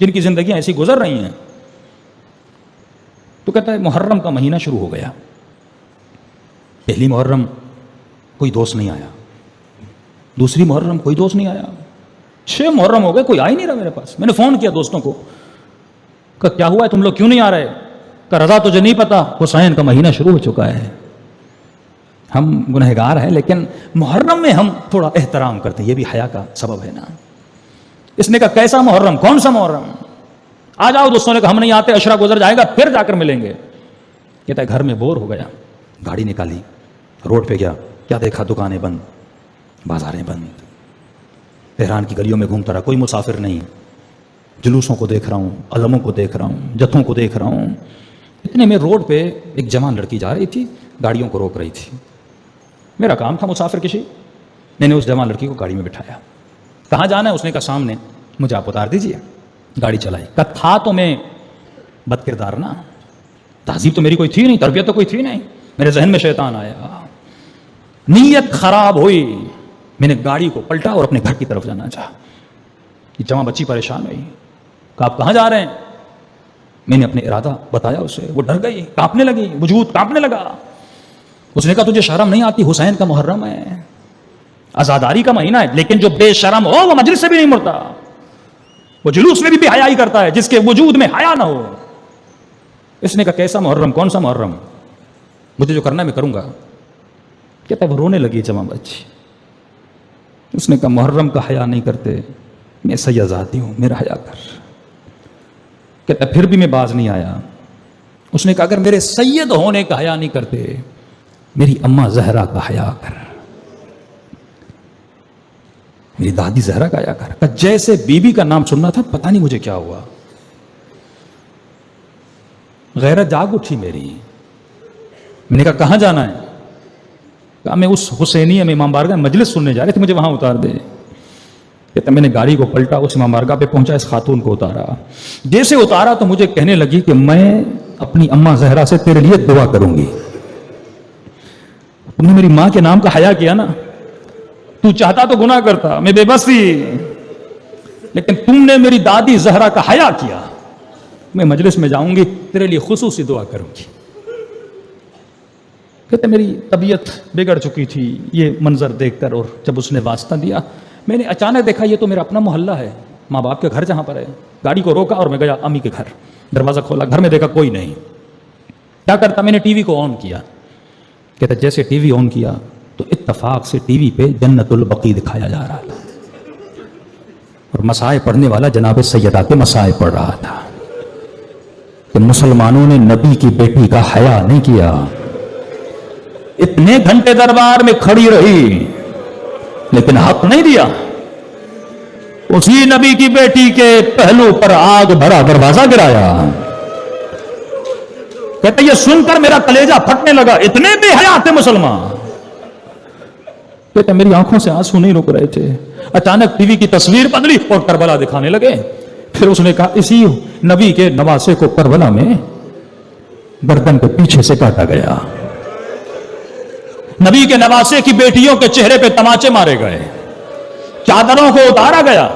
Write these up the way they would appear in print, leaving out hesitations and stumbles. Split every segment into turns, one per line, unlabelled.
جن کی زندگیاں ایسی گزر رہی ہیں. تو کہتا ہے محرم کا مہینہ شروع ہو گیا. پہلی محرم کوئی دوست نہیں آیا, دوسری محرم کوئی دوست نہیں آیا, 6 محرم ہو گئے, کوئی آ ہی نہیں رہا میرے پاس. میں نے فون کیا دوستوں کو, کہ کیا ہوا ہے, تم لوگ کیوں نہیں آ رہے؟ کہ رضا تجھے نہیں پتا, حسین کا مہینہ شروع ہو چکا ہے. ہم گنہگار ہیں لیکن محرم میں ہم تھوڑا احترام کرتے ہیں, یہ بھی حیا کا سبب ہے نا. اس نے کہا کیسا محرم, کون سا محرم؟ آ جاؤ. دوستوں نے کہا ہم نہیں آتے, عشرہ گزر جائے گا پھر جا کر ملیں گے. کہتا ہے گھر میں بور ہو گیا, گاڑی نکالی, روڈ پہ گیا, کیا دیکھا, دکانیں بند, بازاریں بند. تہران کی گلیوں میں گھومتا رہا, کوئی مسافر نہیں. جلوسوں کو دیکھ رہا ہوں, علموں کو دیکھ رہا ہوں, جتھوں کو دیکھ رہا ہوں. اتنے میں روڈ پہ ایک جوان لڑکی جا رہی تھی, گاڑیوں کو روک رہی تھی. میرا کام تھا مسافر کشی. میں نے اس جوان لڑکی کو گاڑی میں بٹھایا. کہاں جانا ہے؟ اس نے کہا سامنے. مجھے آپ اتار دیجیے. گاڑی چلائی. کہا تھا تو میں بد کردار نا, تہذیب تو میری کوئی تھی نہیں, تربیت تو کوئی تھی نہیں. میرے ذہن میں شیطان آیا, نیت خراب ہوئی, میں نے گاڑی کو پلٹا اور اپنے گھر کی طرف جانا چاہا. یہ جوان بچی پریشان ہوئی. کہا آپ کہاں جا رہے ہیں؟ میں نے اپنے ارادہ بتایا اسے. وہ ڈر گئی, کانپنے لگی, وجود کانپنے لگا. اس نے کہا تجھے شرم نہیں آتی؟ حسین کا محرم ہے, آزاداری کا مہینہ ہے, لیکن جو بے شرم ہو وہ مجلس سے بھی نہیں مڑتا, وہ جلوس میں بھی بے حیائی کرتا ہے, جس کے وجود میں حیا نہ ہو. اس نے کہا کیسا محرم, کون سا محرم؟ مجھے جو کرنا ہے میں کروں گا. کہتا ہے وہ رونے لگی جمع بچی. اس نے کہا محرم کا حیا نہیں کرتے, میں سیدزادی ہوں, میرا حیا کر. کہتا ہے پھر بھی میں باز نہیں آیا. اس نے کہا اگر میرے سید ہونے کا حیا نہیں کرتے, میری اماں زہرا کا حیا کر, میری دادی زہرا کا حیا کر. جیسے بی بی کا نام سننا تھا, پتہ نہیں مجھے کیا ہوا, غیرت جاگ اٹھی میری. میں نے کہا کہاں جانا ہے؟ کہا میں اس حسینیہ میں امام بارگاہ مجلس سننے جا رہے تھے, مجھے وہاں اتار دے. کہتا میں نے گاڑی کو پلٹا, اس امام بارگاہ پہ پہنچا, اس خاتون کو اتارا. جیسے اتارا تو مجھے کہنے لگی کہ میں اپنی اماں زہرا سے تیرے لیے دعا کروں گی. تم نے میری ماں کے نام کا حیا کیا نا, تو چاہتا تو گناہ کرتا, میں بے بس تھی, لیکن تم نے میری دادی زہرا کا حیا کیا. میں مجلس میں جاؤں گی, تیرے لیے خصوصی دعا کروں گی. کہتے میری طبیعت بگڑ چکی تھی یہ منظر دیکھ کر, اور جب اس نے واسطہ دیا میں نے اچانک دیکھا یہ تو میرا اپنا محلہ ہے, ماں باپ کے گھر جہاں پر ہے. گاڑی کو روکا اور میں گیا امی کے گھر. دروازہ کھولا, گھر میں دیکھا کوئی نہیں. کیا کرتا؟ میں نے ٹی وی کو آن کیا. کہتا جیسے ٹی وی آن کیا تو اتفاق سے ٹی وی پہ جنت البقیع دکھایا جا رہا تھا, اور مسائے پڑھنے والا جناب سیدہ کے مسائے پڑھ رہا تھا کہ مسلمانوں نے نبی کی بیٹی کا حیا نہیں کیا. اتنے گھنٹے دربار میں کھڑی رہی لیکن حق نہیں دیا. اسی نبی کی بیٹی کے پہلو پر آگ بھرا دروازہ گرایا. کہتے یہ سن کر میرا کلیجہ پھٹنے لگا, اتنے بے حیا تھے مسلمان. کہتے میری آنکھوں سے آنسو نہیں رک رہے تھے. اچانک ٹی وی کی تصویر بدلی اور کربلا دکھانے لگے. پھر اس نے کہا اسی نبی کے نواسے کو کربلا میں گردن کے پیچھے سے کاٹا گیا. نبی کے نواسے کی بیٹیوں کے چہرے پہ تماچے مارے گئے, چادروں کو اتارا گیا.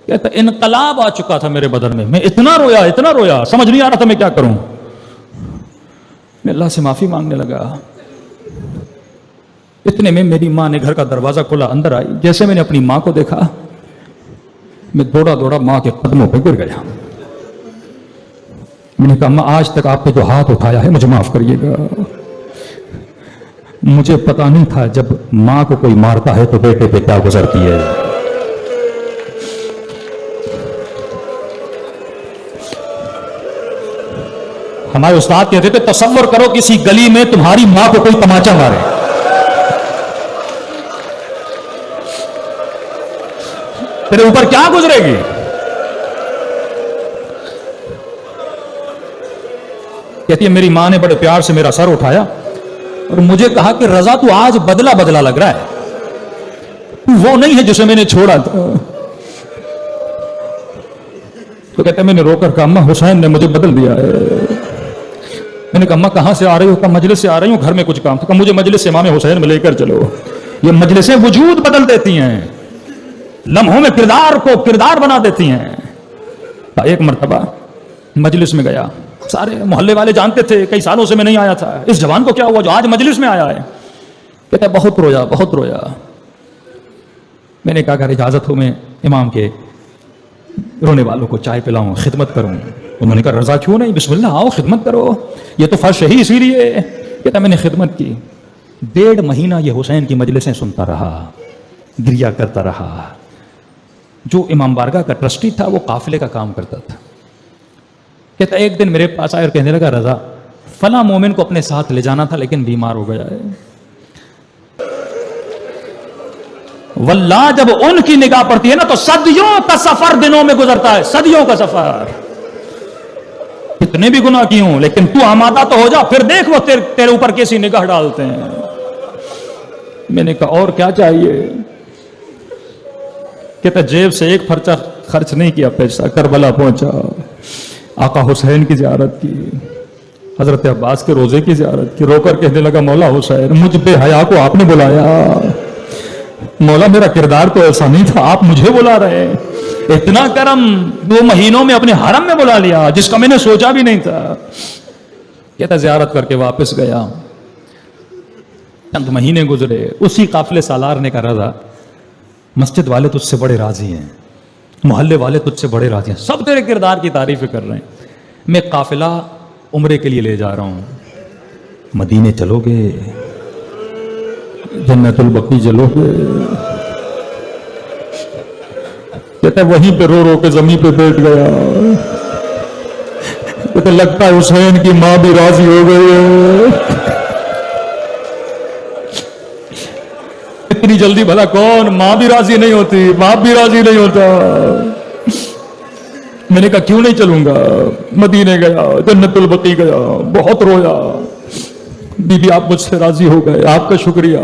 کہتا انقلاب آ چکا تھا میرے بدن میں اتنا رویا, سمجھ نہیں آ رہا تھا میں کیا کروں. میں اللہ سے معافی مانگنے لگا. اتنے میں میری ماں نے گھر کا دروازہ کھولا, اندر آئی. جیسے میں نے اپنی ماں کو دیکھا میں دوڑا ماں کے قدموں پہ گر گیا. میں نے کہا ماں آج تک آپ نے جو ہاتھ اٹھایا ہے مجھے معاف کریے گا. مجھے پتا نہیں تھا جب ماں کو کوئی مارتا ہے تو بیٹے پہ کیا گزرتی ہے. ہمارے استاد کہتے تھے تصور کرو کسی گلی میں تمہاری ماں کو کوئی تماچا مارے, تیرے اوپر کیا گزرے گی. کہتی ہے میری ماں نے بڑے پیار سے میرا سر اٹھایا اور مجھے کہا کہ رضا تو آج بدلا لگ رہا ہے, وہ نہیں ہے جسے میں نے چھوڑا تھا. تو کہتے میں نے رو کر کہا اماں حسین نے مجھے بدل دیا ہے. میں نے کہا اماں کہاں سے آ رہی ہو؟ کہا مجلس سے آ رہی ہوں, گھر میں کچھ کام تھا. کہا مجھے مجلس سے امام حسین میں لے کر چلو, یہ مجلسیں وجود بدل دیتی ہیں. لمحوں میں کردار کو کردار بنا دیتی ہیں. ایک مرتبہ مجلس میں گیا, سارے محلے والے جانتے تھے کئی سالوں سے میں نہیں آیا تھا, اس جوان کو کیا ہوا جو آج مجلس میں آیا ہے. کہتا ہے بہت رویا بہت رویا. میں نے کہا اگر اجازت ہو میں امام کے رونے والوں کو چائے پلاؤں, خدمت کروں. انہوں نے کہا رضا کیوں نہیں, بسم اللہ آؤ خدمت کرو, یہ تو فرض ہے اسی لیے. کہتا میں نے خدمت کی. 1.5 مہینہ یہ حسین کی مجلسیں سنتا رہا, گریا کرتا رہا. جو امام بارگاہ کا ٹرسٹی تھا وہ قافلے کا کام کرتا تھا. کہتا ایک دن میرے پاس آیا اور کہنے لگا رضا فلاں مومن کو اپنے ساتھ لے جانا تھا لیکن بیمار ہو گیا ہے. واللہ جب ان کی نگاہ پڑتی ہے نا تو صدیوں کا سفر دنوں میں گزرتا ہے, صدیوں کا سفر. کتنے بھی گناہ کی ہوں لیکن تو آمادہ تو ہو جا, پھر دیکھ وہ تیرے اوپر کیسی نگاہ ڈالتے ہیں. میں نے کہا اور کیا چاہیے. کہتا جیب سے ایک خرچہ خرچ نہیں کیا, پیسہ کربلا پہنچا, آقا حسین کی زیارت کی, حضرت عباس کے روزے کی زیارت کی. رو کر کہنے لگا مولا حسین مجھ بے حیا کو آپ نے بلایا. مولا میرا کردار تو ایسا نہیں تھا, آپ مجھے بلا رہے ہیں. اتنا کرم 2 مہینوں میں اپنے حرم میں بلا لیا جس کا میں نے سوچا بھی نہیں تھا. کہتا زیارت کر کے واپس گیا. چند مہینے گزرے, اسی قافلے سالار نے کہا رضا مسجد والے تجھ سے بڑے راضی ہیں, محلے والے تجھ سے بڑے راضی ہیں, سب تیرے کردار کی تعریفیں کر رہے ہیں. میں قافلہ عمرے کے لیے لے جا رہا ہوں, مدینے چلو گے, جنت البقیع چلو گے. کہتا ہے وہیں پہ رو رو کے زمین پہ بیٹھ گیا. کہتا لگتا ہے حسین کی ماں بھی راضی ہو گئی ہے. اتنی جلدی بھلا کون ماں بھی راضی نہیں ہوتی, باپ بھی راضی نہیں ہوتا. میں نے کہا کیوں نہیں چلوں گا. مدینے گیا, جنت البقیع گیا, بہت رویا. بی بی آپ مجھ سے راضی ہو گئے, آپ کا شکریہ.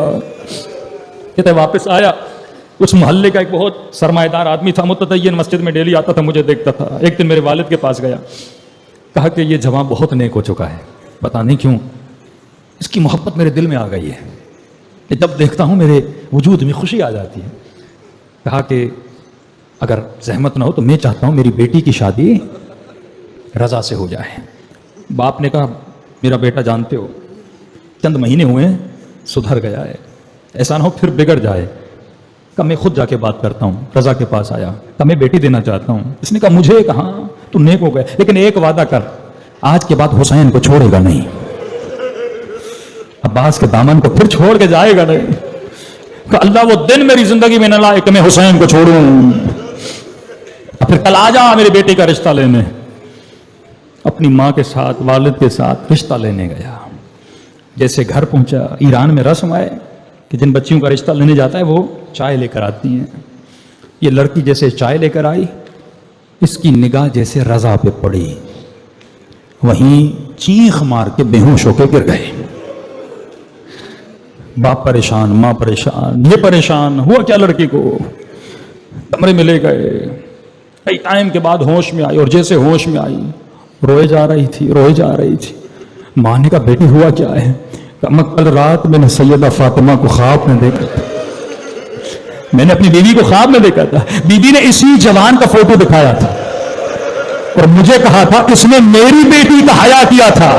کہتا ہے واپس آیا. اس محلے کا ایک بہت سرمایہ دار آدمی تھا, متدین, مسجد میں ڈیلی آتا تھا, مجھے دیکھتا تھا. ایک دن میرے والد کے پاس گیا, کہا کہ یہ جوان بہت نیک ہو چکا ہے, پتہ نہیں کیوں اس کی محبت میرے دل میں آ گئی ہے, جب دیکھتا ہوں میرے وجود میں خوشی آ جاتی ہے. کہا کہ اگر زحمت نہ ہو تو میں چاہتا ہوں میری بیٹی کی شادی رضا سے ہو جائے. باپ نے کہا میرا بیٹا جانتے ہو چند مہینے ہوئے ہیں, سدھر گیا ہے, ایسا نہ ہو پھر بگڑ جائے. کہا میں خود جا کے بات کرتا ہوں. رضا کے پاس آیا, کہا میں بیٹی دینا چاہتا ہوں. اس نے کہا مجھے کہاں, تو نیک ہو گئے, لیکن ایک وعدہ کر, آج کے بعد حسین کو چھوڑے گا نہیں, عباس کے دامن کو پھر چھوڑ کے جائے گا نہیں. کہ اللہ وہ دن میری زندگی میں نہ لائے کہ میں حسین کو چھوڑوں. پھر کل آ جا میری بیٹی کا رشتہ لینے. اپنی ماں کے ساتھ, والد کے ساتھ رشتہ لینے گیا. جیسے گھر پہنچا, ایران میں رسم ہے کہ جن بچیوں کا رشتہ لینے جاتا ہے وہ چائے لے کر آتی ہیں. یہ لڑکی جیسے چائے لے کر آئی, اس کی نگاہ جیسے رضا پہ پڑی, وہیں چیخ مار کے بے ہوش ہو کے گر گئے. باپ پریشان, ماں پریشان, یہ پریشان, ہوا کیا لڑکی کو. کمرے میں لے گئے. کئی ٹائم کے بعد ہوش میں آئی, اور جیسے ہوش میں آئی روئے جا رہی تھی. ماں نے کہا بیٹی ہوا کیا ہے. کل رات میں نے سیدہ فاطمہ کو خواب میں دیکھا تھا, میں نے اپنی بیوی کو خواب میں دیکھا تھا. بیوی نے اسی جوان کا فوٹو دکھایا تھا اور مجھے کہا تھا اس نے میری بیٹی کا حیا کیا تھا.